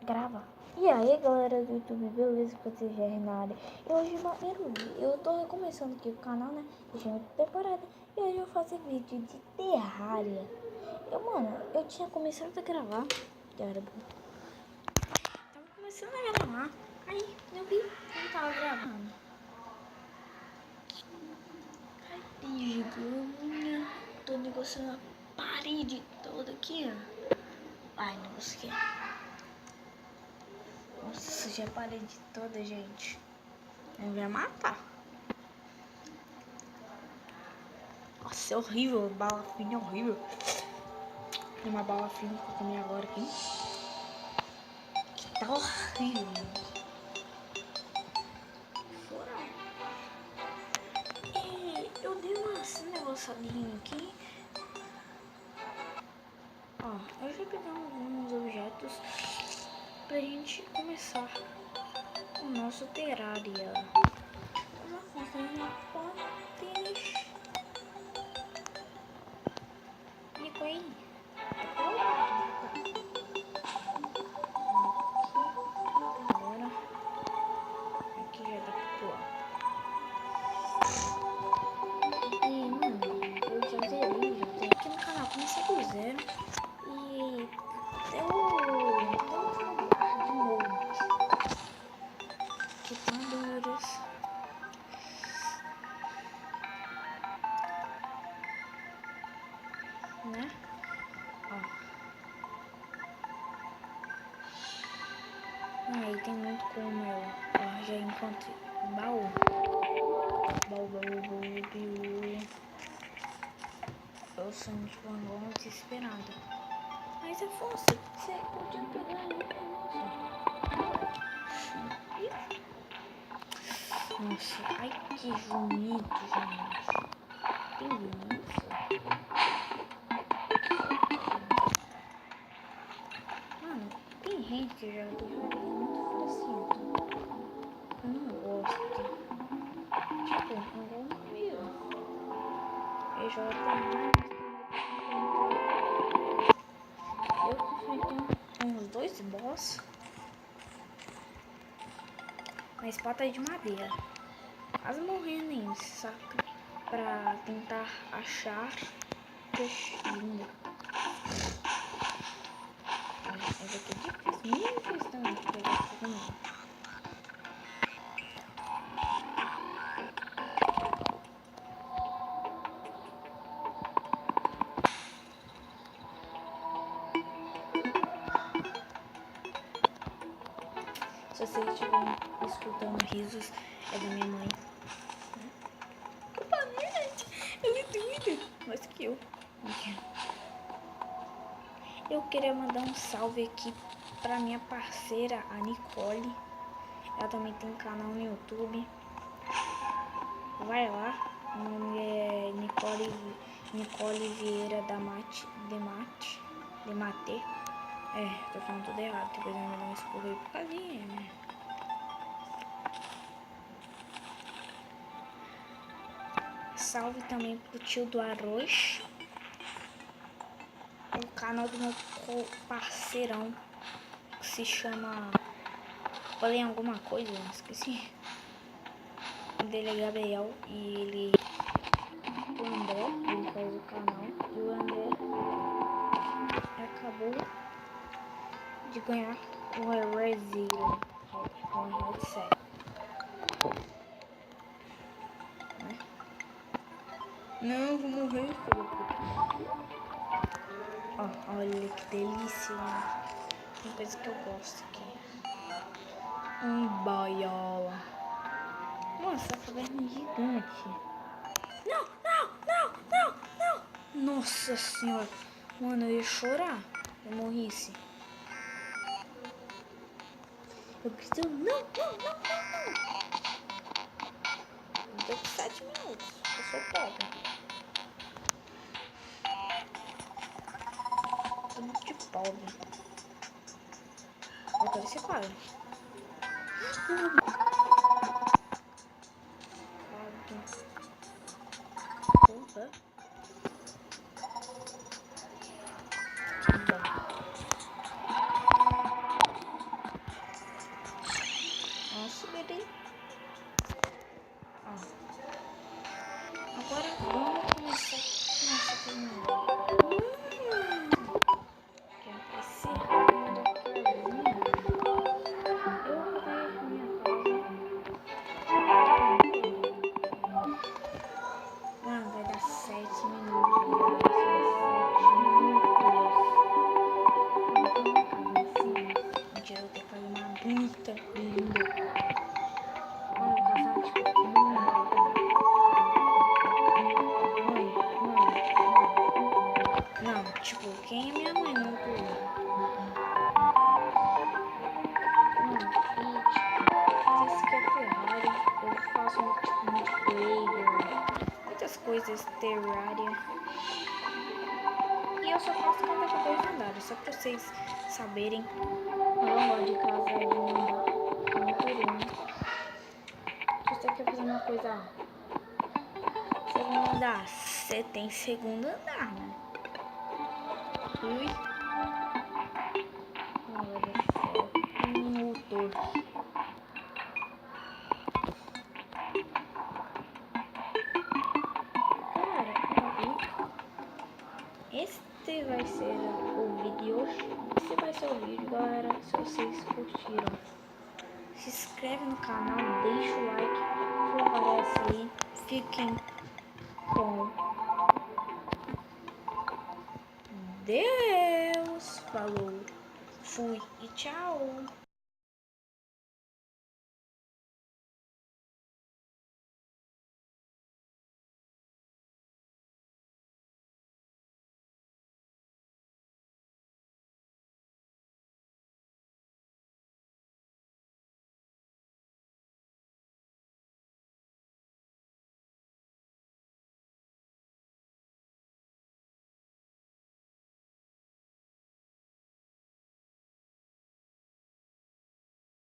Grava. E aí galera do YouTube, beleza? Vocês já na área. E hoje eu tô recomeçando aqui o canal, né? Deixa muito temporada. E hoje eu vou fazer vídeo de Terraria. Eu tinha começado a gravar. Tava começando a gravar. Aí eu vi que não tava gravando. Ai, vergonha. Tô negociando a parede toda aqui, ó. Ai, não consegui. Nossa, sujei a parede toda, gente. Ele vai matar. Nossa, é horrível. Bala fina é horrível. Tem uma bala fina que eu comi agora aqui. Que tá horrível, gente. Fora. E eu dei um negociadinho aqui. Ó, eu já peguei alguns objetos pra gente começar o nosso Terraria. Vamos construir uma ponte. E com aí. Agora. Aqui já dá pra pular. E, mano, eu já zerei, já tenho aqui no canal, comecei do zero. E deu trabalho de monte. Que maduras. Né? Ó. Aí tem muito como eu. Ó, já encontrei baú. Baú. Eu sou muito bom, desesperada. Mas é fácil. Você podia pegar ali. Nossa, ai que bonito, gente. Tem isso? Mano, tem gente que já muito parecido. Eu não gosto. Tipo, eu não gosto. Eu já tenho uns 2 boss. Uma espada de madeira. Quase morrendo nisso, saca? Pra tentar achar linda. Essa aqui é difícil. Nem questão de pegar essa também. Se vocês estiverem escutando risos, é da minha mãe. Opa, gente! Ela é doida! Mais que eu. Eu queria mandar um salve aqui pra minha parceira, a Nicole. Ela também tem um canal no YouTube. Vai lá. O nome é Nicole Vieira da Mate. É, tô falando tudo errado. Depois eu vou dar um esporro aí por casinha, né? Salve também pro tio do arroz. O canal do meu parceirão, que se chama... Falei alguma coisa, esqueci. O dele é Gabriel e ele... O André, ele faz o canal. E o André acabou de ganhar o Resident com headset. Né? Não, vou morrer, filho. Ó, olha que delícia. Tem coisa que eu gosto aqui. Boiola. Nossa, essa caverna é gigante. Não. Nossa senhora. Mano, eu ia chorar se eu morrisse. Eu preciso... Não. Deu 7 minutos. Eu sou pobre. Tô muito de pobre. Eu quero ser pobre. Porra. coisas Terraria. E eu só faço casa com 2 andares, só pra vocês saberem. Eu não gosto de casa de um andar, muito ruim. Se você quer fazer uma coisa, segundo andar, você tem segundo andar, né? Ui. Olha só, motor. Este vai ser o vídeo de hoje. Esse vai ser o vídeo, galera. Se vocês curtiram, se inscreve no canal, deixa o like, aparece aí. Fiquem com Deus. Falou, fui e tchau.